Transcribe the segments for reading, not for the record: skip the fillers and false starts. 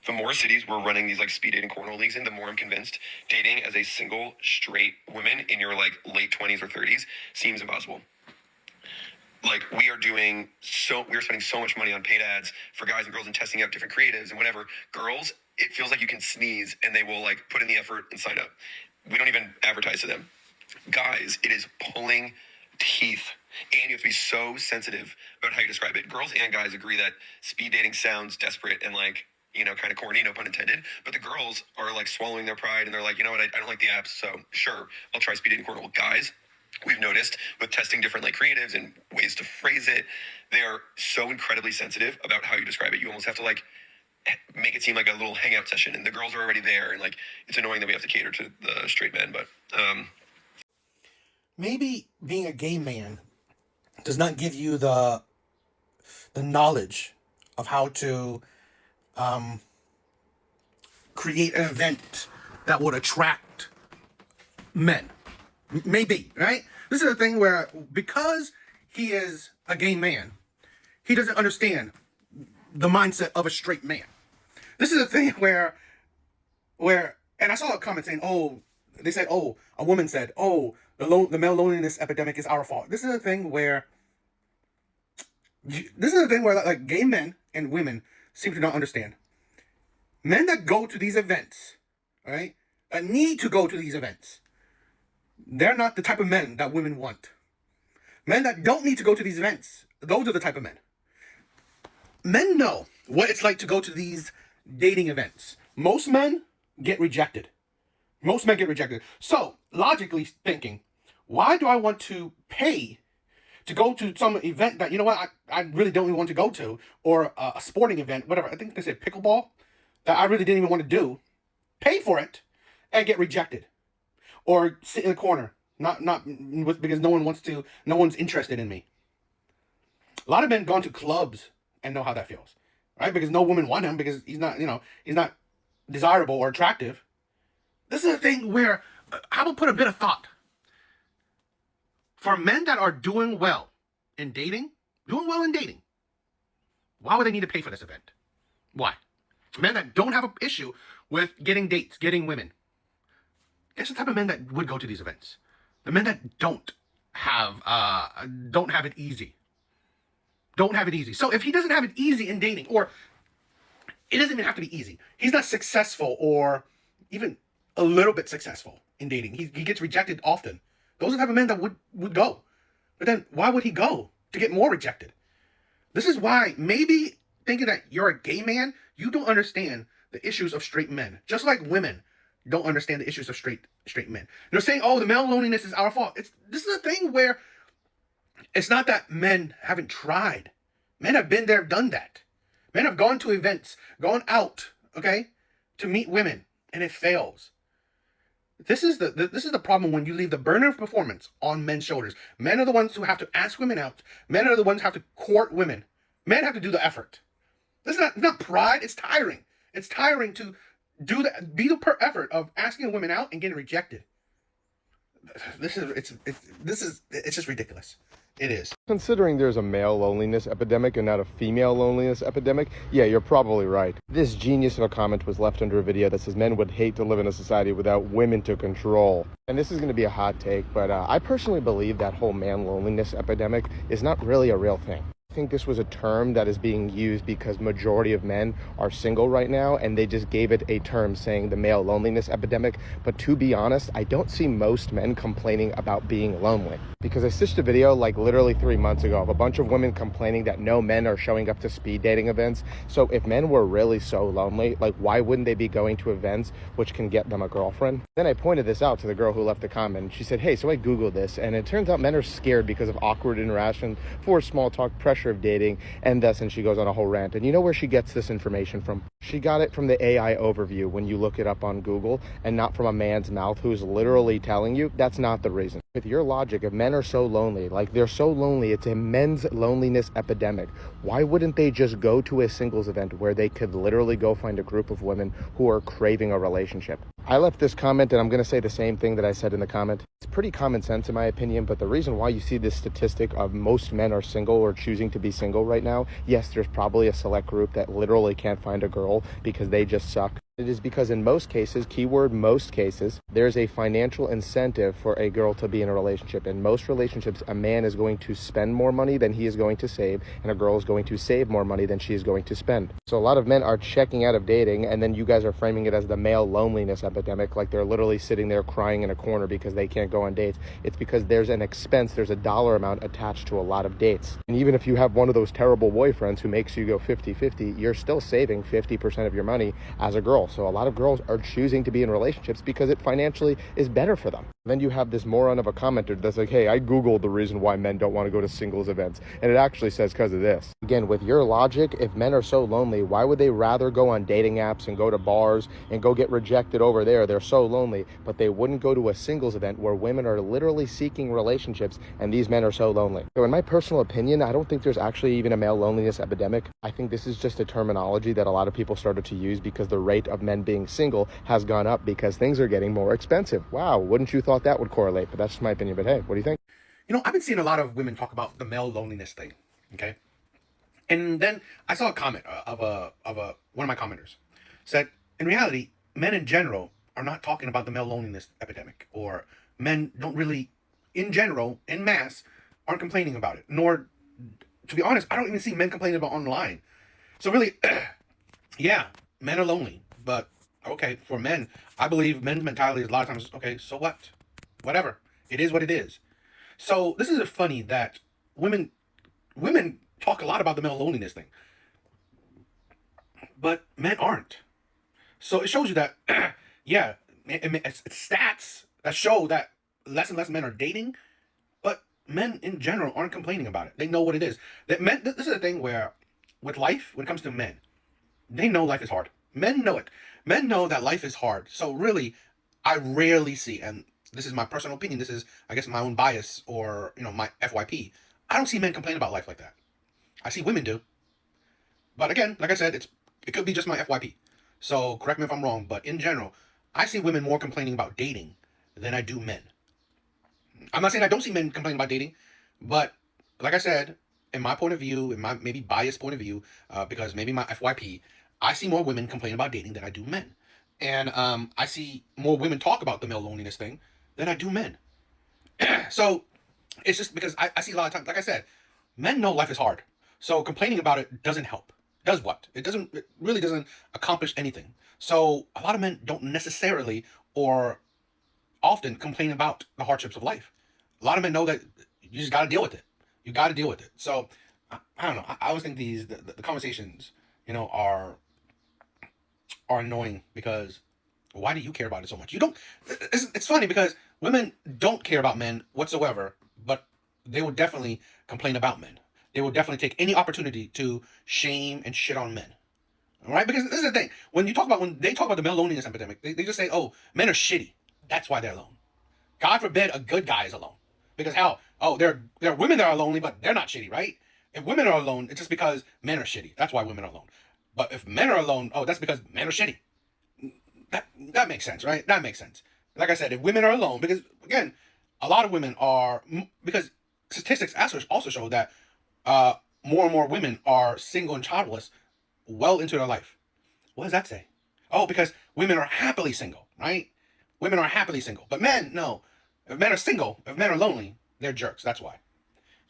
The more cities we're running these like speed dating cornhole leagues in, the more I'm convinced dating as a single straight woman in your like late 20s or 30s seems impossible. Like we are spending so much money on paid ads for guys and girls and testing out different creatives and whatever. Girls, it feels like you can sneeze and they will like put in the effort and sign up. We don't even advertise to them. Guys, it is pulling teeth, and you have to be so sensitive about how you describe it. Girls and guys agree that speed dating sounds desperate and like, you know, kind of corny, no pun intended. But the girls are like swallowing their pride and they're like, you know what, I don't like the apps, so sure, I'll try speed dating cornhole. Guys, we've noticed with testing different like creatives and ways to phrase it, they are so incredibly sensitive about how you describe it. You almost have to like make it seem like a little hangout session, and the girls are already there, and like it's annoying that we have to cater to the straight men. But maybe being a gay man does not give you the knowledge of how to create an event that would attract men. Maybe, right? This is a thing where because he is a gay man, he doesn't understand the mindset of a straight man. This is a thing where, and I saw a comment saying, they said, a woman said, the male loneliness epidemic is our fault. This is a thing where like gay men and women seem to not understand. Men that go to these events, right, need to go to these events. They're not the type of men that women want. Men that don't need to go to these events, those are the type of men. Men know what it's like to go to these dating events. Most men get rejected. So, logically thinking, why do I want to pay to go to some event that, you know what, I really don't even want to go to, or a sporting event, whatever. I think they said pickleball, that I really didn't even want to do. Pay for it and get rejected. Or sit in the corner, because no one's interested in me. A lot of men gone to clubs and know how that feels, right? Because no woman want him because he's not desirable or attractive. This is a thing where I will put a bit of thought. For men that are doing well in dating, why would they need to pay for this event? Why? Men that don't have an issue with getting dates, getting women. Guess the type of men that would go to these events. The men that don't have it easy. Don't have it easy. So if he doesn't have it easy in dating, or it doesn't even have to be easy. He's not successful or even a little bit successful in dating. He gets rejected often. Those are the type of men that would go. But then why would he go? To get more rejected. This is why maybe thinking that you're a gay man, you don't understand the issues of straight men. Just like women don't understand the issues of straight men. They're saying, the male loneliness is our fault. This is a thing where it's not that men haven't tried. Men have been there, done that. Men have gone to events, gone out, okay, to meet women, and it fails. This is the problem when you leave the burden of performance on men's shoulders. Men are the ones who have to ask women out. Men are the ones who have to court women. Men have to do the effort. This is not pride. It's tiring. It's tiring to be the effort of asking women out and getting rejected. It's just ridiculous. It is. Considering there's a male loneliness epidemic and not a female loneliness epidemic, yeah, you're probably right. This genius of a comment was left under a video that says men would hate to live in a society without women to control. And this is going to be a hot take, but I personally believe that whole man loneliness epidemic is not really a real thing. I think this was a term that is being used because majority of men are single right now, and they just gave it a term saying the male loneliness epidemic. But to be honest, I don't see most men complaining about being lonely, because I stitched a video like literally 3 months ago of a bunch of women complaining that no men are showing up to speed dating events. So if men were really so lonely, like why wouldn't they be going to events which can get them a girlfriend? Then I pointed this out to the girl who left the comment. She said, hey, so I Googled this, and it turns out men are scared because of awkward interaction, for small talk, pressure of dating, and thus, and she goes on a whole rant. And you know where she gets this information from? She got it from the AI overview when you look it up on Google, and not from a man's mouth who's literally telling you. That's not the reason. With your logic, if men are so lonely, like they're so lonely, it's a men's loneliness epidemic, why wouldn't they just go to a singles event where they could literally go find a group of women who are craving a relationship? I left this comment and I'm going to say the same thing that I said in the comment. It's pretty common sense in my opinion, but the reason why you see this statistic of most men are single or choosing to be single right now, yes, there's probably a select group that literally can't find a girl because they just suck. It is because in most cases, keyword most cases, there's a financial incentive for a girl to be in a relationship. In most relationships, a man is going to spend more money than he is going to save, and a girl is going to save more money than she is going to spend. So a lot of men are checking out of dating, and then you guys are framing it as the male loneliness epidemic, like they're literally sitting there crying in a corner because they can't go on dates. It's because there's an expense, there's a dollar amount attached to a lot of dates. And even if you have one of those terrible boyfriends who makes you go 50-50, you're still saving 50% of your money as a girl. So a lot of girls are choosing to be in relationships because it financially is better for them. Then you have this moron of a commenter that's like, hey, I Googled the reason why men don't want to go to singles events, and it actually says because of this. Again, with your logic, if men are so lonely, why would they rather go on dating apps and go to bars and go get rejected over there? They're so lonely, but they wouldn't go to a singles event where women are literally seeking relationships and these men are so lonely. So in my personal opinion, I don't think there's actually even a male loneliness epidemic. I think this is just a terminology that a lot of people started to use because the rate of men being single has gone up because things are getting more expensive. Wow, wouldn't you thought that would correlate? But that's just my opinion. But hey, what do you think? You know, I've been seeing a lot of women talk about the male loneliness thing, okay? And then I saw a comment of one of my commenters said, in reality, men in general are not talking about the male loneliness epidemic, or men don't really, in general, in mass, aren't complaining about it. Nor, to be honest, I don't even see men complaining about online. So really, yeah, men are lonely, but okay, for men, I believe men's mentality is a lot of times, okay, so what? Whatever. It is what it is. So this is funny that women talk a lot about the male loneliness thing, but men aren't. So it shows you that, yeah, it's stats that show that less and less men are dating, but men in general aren't complaining about it. They know what it is. That men. This is the thing where, with life, when it comes to men, they know life is hard. Men know it. Men know that life is hard. So really, I rarely see, and this is my personal opinion, this is, I guess, my own bias, or, you know, my FYP. I don't see men complain about life like that. I see women do. But again, like I said, it could be just my FYP. So correct me if I'm wrong, but in general, I see women more complaining about dating than I do men. I'm not saying I don't see men complaining about dating, but like I said, in my point of view, in my maybe biased point of view, because maybe my FYP, I see more women complain about dating than I do men. And I see more women talk about the male loneliness thing than I do men. So it's just because I see a lot of times, like I said, men know life is hard. So complaining about it doesn't help. Does what? It really doesn't accomplish anything. So a lot of men don't necessarily or often complain about the hardships of life. A lot of men know that you just got to deal with it. You got to deal with it. So I don't know. I always think the conversations, you know, are annoying because why do you care about it so much? You don't. It's funny because women don't care about men whatsoever, but they will definitely complain about men. They will definitely take any opportunity to shame and shit on men. All right? Because this is the thing. When they talk about the male loneliness epidemic, they just say, oh, men are shitty. That's why they're alone. God forbid a good guy is alone. Because hell, oh, there are women that are lonely, but they're not shitty, right? If women are alone, it's just because men are shitty. That's why women are alone. But if men are alone, oh, that's because men are shitty. That makes sense, right? That makes sense. Like I said, if women are alone, because again, a lot of women are, because statistics also show that more and more women are single and childless well into their life. What does that say? Oh, because women are happily single, right? Women are happily single. But men, no. If men are single, if men are lonely, they're jerks. That's why.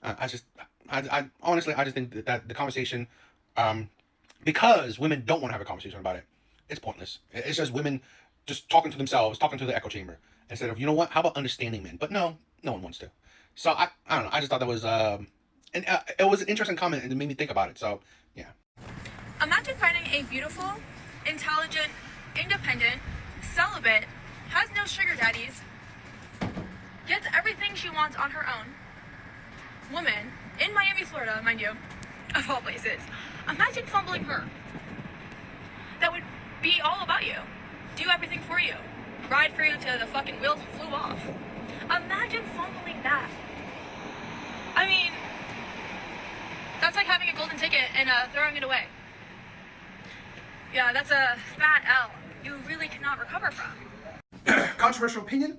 I honestly, I just think that the conversation, because women don't want to have a conversation about it, it's pointless. It's just women just talking to themselves, talking to the echo chamber, instead of, you know what, how about understanding men? But no one wants to. So I don't know. I just thought that was, it was an interesting comment and it made me think about it. So, yeah. Imagine finding a beautiful, intelligent, independent, celibate, has no sugar daddies, gets everything she wants on her own woman in Miami, Florida, mind you, of all places. Imagine fumbling her. That would be all about you. Do everything for you. Ride for you till the fucking wheels flew off. Imagine fumbling that. I mean, that's like having a golden ticket and throwing it away. Yeah, that's a fat L you really cannot recover from. controversial opinion,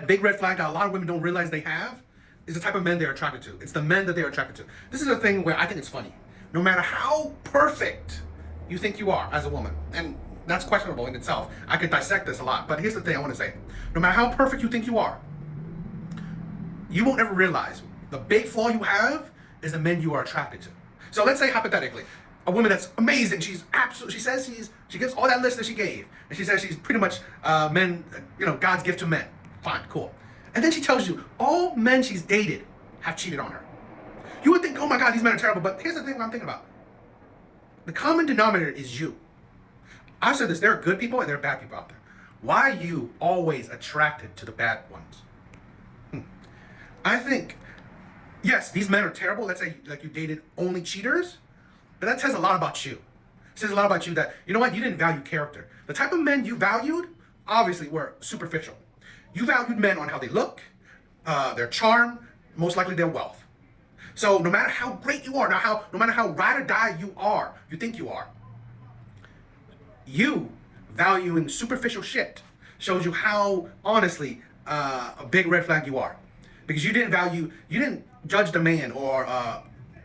big red flag that a lot of women don't realize they have is the type of men they're attracted to. It's the men that they're attracted to. This is a thing where I think it's funny. No matter how perfect you think you are as a woman, and that's questionable in itself. I could dissect this a lot, but here's the thing I want to say. No matter how perfect you think you are, you won't ever realize the big flaw you have is the men you are attracted to. So let's say hypothetically, a woman that's amazing, she gives all that list that she gave, and she says she's pretty much God's gift to men. Fine, cool. And then she tells you all men she's dated have cheated on her. You would think, oh my God, these men are terrible, but here's the thing I'm thinking about. The common denominator is you. I've said this, there are good people and there are bad people out there. Why are you always attracted to the bad ones? I think, yes, these men are terrible. Let's say like you dated only cheaters, but that says a lot about you. It says a lot about you that, you know what, you didn't value character. The type of men you valued, obviously, were superficial. You valued men on how they look, their charm, most likely their wealth. So no matter how great you are, no matter how ride or die you think you are, you valuing superficial shit shows you how, honestly, a big red flag you are. Because you didn't judge the man or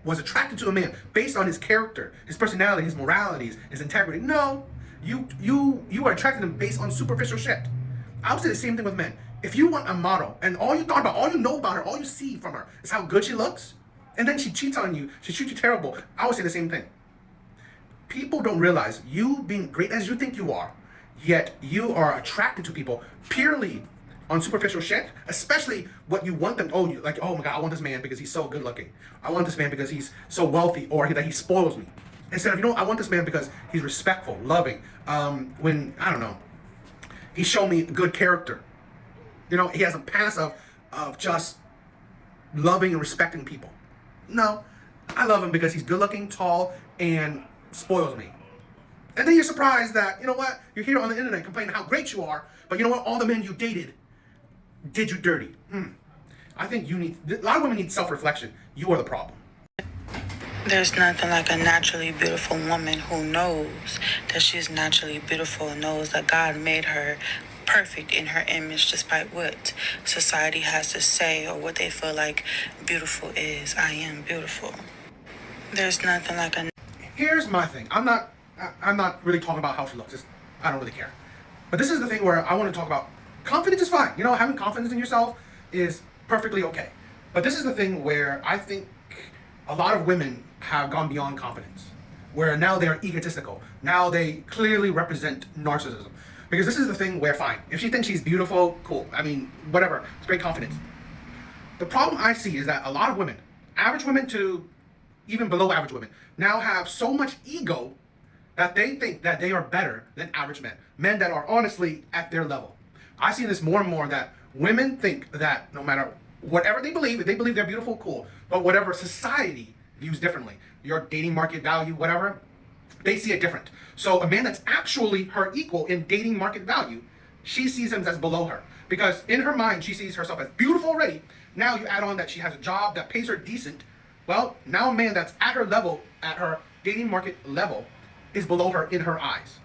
was attracted to a man based on his character, his personality, his moralities, his integrity. No, you are attracted to him based on superficial shit. I would say the same thing with men. If you want a model and all you know about her, all you see from her is how good she looks, and then she cheats on you, she treats you terrible, I would say the same thing. People don't realize you being great as you think you are, yet you are attracted to people purely on superficial shit, especially what you want them. Oh my God, I want this man because he's so good looking. I want this man because he's so wealthy, or that he spoils me. Instead of, I want this man because he's respectful, loving. He showed me good character. He has a past of just loving and respecting people. No, I love him because he's good looking, tall, and spoils me. And then you're surprised that, you're here on the internet complaining how great you are, but you know what, all the men you dated did you dirty. I think a lot of women need self-reflection. You are the problem. There's nothing like a naturally beautiful woman who knows that she's naturally beautiful and knows that God made her perfect in her image despite what society has to say or what they feel like beautiful is. I am beautiful. There's nothing like a... Here's my thing. I'm not really talking about how she looks. I don't really care. But this is the thing where I want to talk about confidence is fine. Having confidence in yourself is perfectly okay. But this is the thing where I think a lot of women have gone beyond confidence, where now they're egotistical. Now they clearly represent narcissism. Because this is the thing where, fine, if she thinks she's beautiful, cool. Whatever, it's great confidence. The problem I see is that a lot of women, average women to even below average women, now have so much ego that they think that they are better than average men. Men that are honestly at their level. I see this more and more that women think that no matter whatever they believe, if they believe they're beautiful, cool. But whatever society views differently, your dating market value, whatever, they see it different. So a man that's actually her equal in dating market value, she sees him as below her. Because in her mind, she sees herself as beautiful already. Now you add on that she has a job that pays her decent. Well, now a man that's at her level, at her dating market level, is below her in her eyes.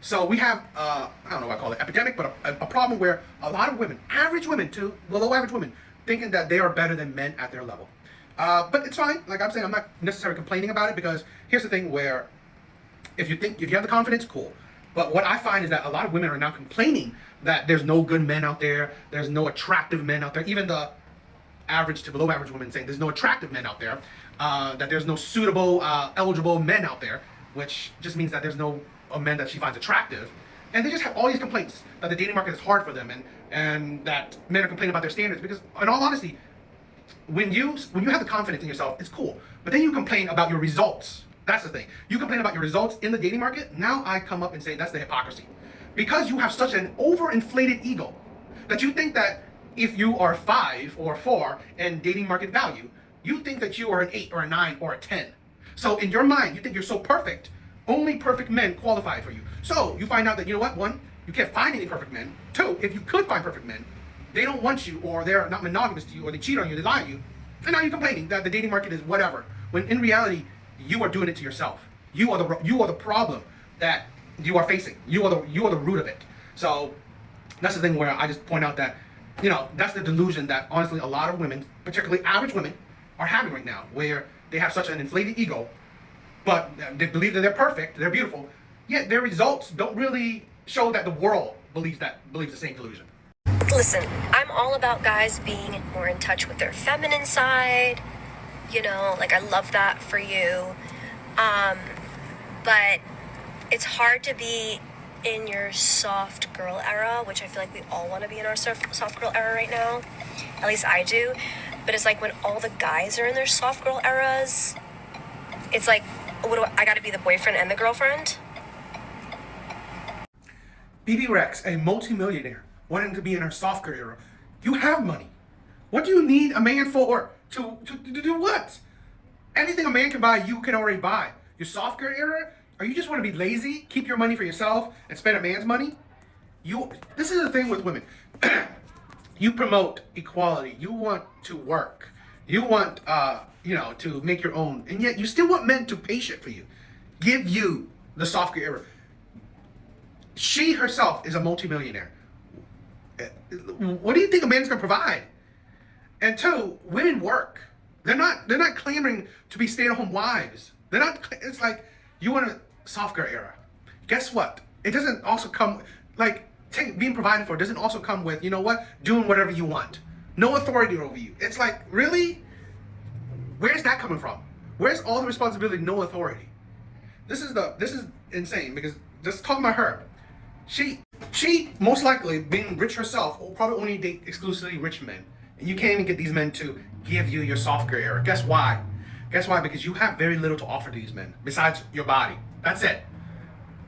So we have, I don't know what I call it, epidemic, but a problem where a lot of women, average women to below average women, thinking that they are better than men at their level. But it's fine. Like I'm saying, I'm not necessarily complaining about it, because here's the thing where if you have the confidence, cool. But what I find is that a lot of women are now complaining that there's no good men out there, there's no attractive men out there. Even the average to below average women saying there's no attractive men out there, that there's no suitable, eligible men out there, which just means that there's no men that she finds attractive. And they just have all these complaints that the dating market is hard for them, and that men are complaining about their standards. Because in all honesty, when you have the confidence in yourself, it's cool. But then you complain about your results. That's the thing. You complain about your results in the dating market. Now I come up and say that's the hypocrisy. Because you have such an overinflated ego that you think that if you are 5 or 4 in dating market value, you think that you are an 8 or a 9 or a 10. So in your mind, you think you're so perfect, only perfect men qualify for you. So you find out that, you know what, 1, you can't find any perfect men. 2, if you could find perfect men, they don't want you, or they're not monogamous to you, or they cheat on you, they lie to you. And now you're complaining that the dating market is whatever, when in reality, you are doing it to yourself. You are the problem that you are facing. You are the root of it. So That's the thing where I just point out that, you know, that's the delusion that honestly a lot of women, particularly average women, are having right now, where they have such an inflated ego, but they believe that they're perfect, they're beautiful, yet their results don't really show that the world believes the same delusion. Listen, I'm all about guys being more in touch with their feminine side. You know, like I love that for you. But it's hard to be in your soft girl era, which I feel like we all want to be in our soft girl era right now. At least I do. But it's like when all the guys are in their soft girl eras, it's like, I gotta be the boyfriend and the girlfriend? BB Rex, a multimillionaire, wanting to be in her soft girl era. You have money. What do you need a man for? To do what? Anything a man can buy, you can already buy. Your soft girl era? Or you just want to be lazy, keep your money for yourself, and spend a man's money? This is the thing with women. You promote equality. You want to work. You want, to make your own. And yet you still want men to pay shit for you. Give you the soft girl era. She herself is a multimillionaire. What do you think a man's gonna provide? And two, women work. They're not clamoring to be stay-at-home wives. They're not. It's like you want a soft girl era. Guess what? It doesn't also come being provided for. Doesn't also come with, you know what, doing whatever you want. No authority over you. It's like, really? Where's that coming from? Where's all the responsibility, no authority? This is insane, because just talking about her. She most likely, being rich herself, will probably only date exclusively rich men. And you can't even get these men to give you your soft girl era. Guess why? Guess why? Because you have very little to offer to these men besides your body. That's it.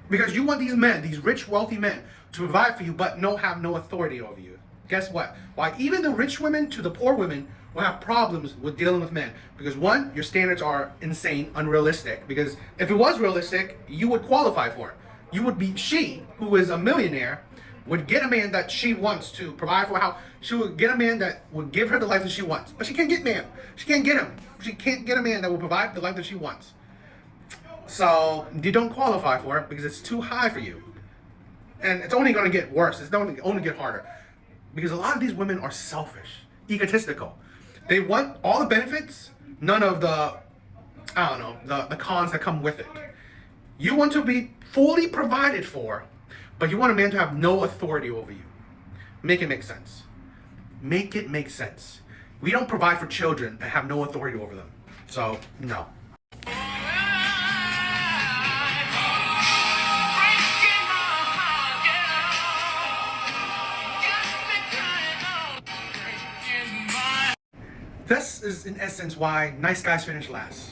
Because you want these men, these rich, wealthy men, to provide for you, but have no authority over you. Guess what? Why even the rich women to the poor women will have problems with dealing with men. Because one, your standards are insane, unrealistic. Because if it was realistic, you would qualify for it. She, who is a millionaire, would get a man that she wants to provide for her. She would get a man that would give her the life that she wants. But she can't get man. She can't get him. She can't get a man that will provide the life that she wants. So you don't qualify for it because it's too high for you. And it's only going to get worse. It's only get harder. Because a lot of these women are selfish, egotistical. They want all the benefits, none of the cons that come with it. You want to be fully provided for, but you want a man to have no authority over you. Make it make sense. Make it make sense. We don't provide for children and have no authority over them. So, no. This is, in essence, why nice guys finish last.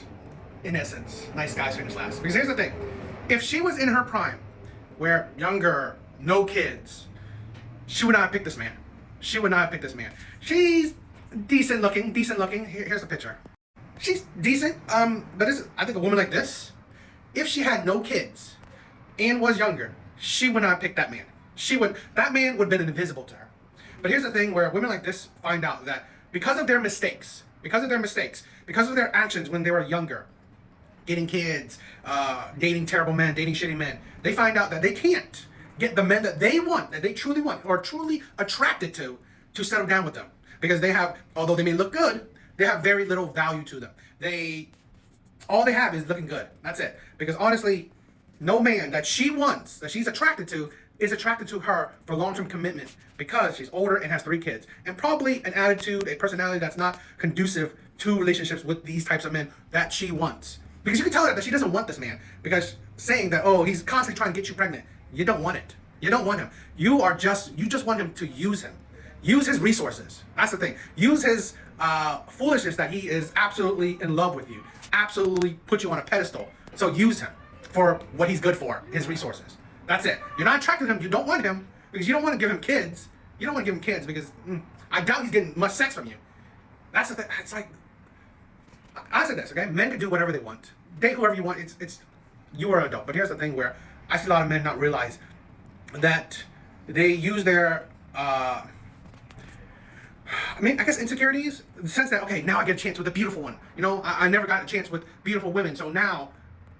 In essence, nice guys finish last. Because here's the thing. If she was in her prime, where younger, no kids, she would not have picked this man. She would not have picked this man. She's decent looking. Here's the picture. She's decent, but I think a woman like this, if she had no kids and was younger, she would not have picked that man. That man would have been invisible to her. But here's the thing where women like this find out that because of their mistakes, because of their actions when they were younger, getting kids, dating terrible men, dating shitty men, they find out that they can't get the men that they want, that they truly want, or truly attracted to settle down with them. Because although they may look good, they have very little value to them. All they have is looking good. That's it. Because honestly, no man that she wants, that she's attracted to, is attracted to her for long-term commitment because she's older and has 3 kids. And probably an attitude, a personality that's not conducive to relationships with these types of men that she wants. Because you can tell her that she doesn't want this man. Because saying that, oh, he's constantly trying to get you pregnant. You don't want it. You don't want him. You just want him to use him. Use his resources. That's the thing. Use his foolishness that he is absolutely in love with you. Absolutely put you on a pedestal. So use him for what he's good for, his resources. That's it. You're not attracted to him. You don't want him because you don't want to give him kids. You don't want to give him kids because I doubt he's getting much sex from you. That's the thing. It's like, I said this, okay? Men can do whatever they want. Date whoever you want. It's you are an adult. But here's the thing where I see a lot of men not realize that they use their I guess insecurities, in the sense that, okay, now I get a chance with a beautiful one. You know, I never got a chance with beautiful women. So now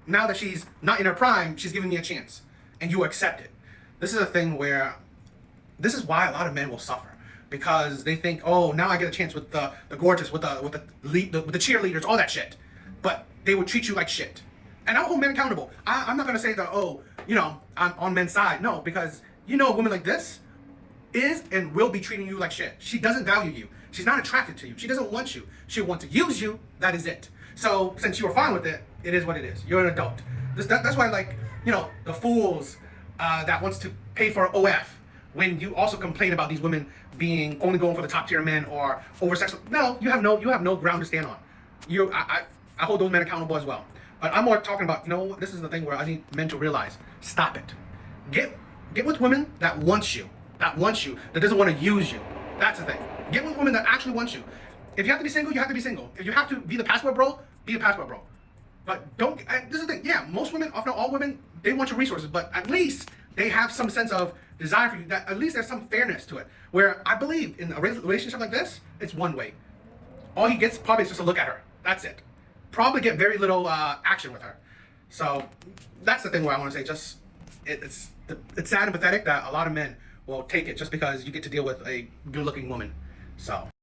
that she's not in her prime, she's giving me a chance. And you accept it. This is a thing where This is why a lot of men will suffer, because they think, oh, now I get a chance with the gorgeous, with the cheerleaders, all that shit. But they will treat you like shit. And I'll hold men accountable. I'm not gonna say that, oh, you know, I'm on men's side. No, because you know, a woman like this is and will be treating you like shit. She doesn't value you. She's not attracted to you. She doesn't want you. She'll want to use you. That is it. So since you were fine with it, it is what it is. You're an adult. That's why, like, you know, the fools that wants to pay for OF, when you also complain about these women being only going for the top tier men or over sexual. No, you have no ground to stand on. I hold those men accountable as well. But I'm more talking about, no, this is the thing where I need men to realize, stop it. Get with women that wants you, that doesn't want to use you. That's the thing. Get with women that actually want you. If you have to be single, you have to be single. If you have to be the passport bro, be a passport bro. But don't, this is the thing, yeah, most women, if not all women, they want your resources, but at least they have some sense of desire for you, that at least there's some fairness to it. Where I believe in a relationship like this, it's one way. All he gets probably is just a look at her. That's it. Probably get very little action with her. So that's the thing where I want to say, just it's sad and pathetic that a lot of men will take it just because you get to deal with a good-looking woman. So.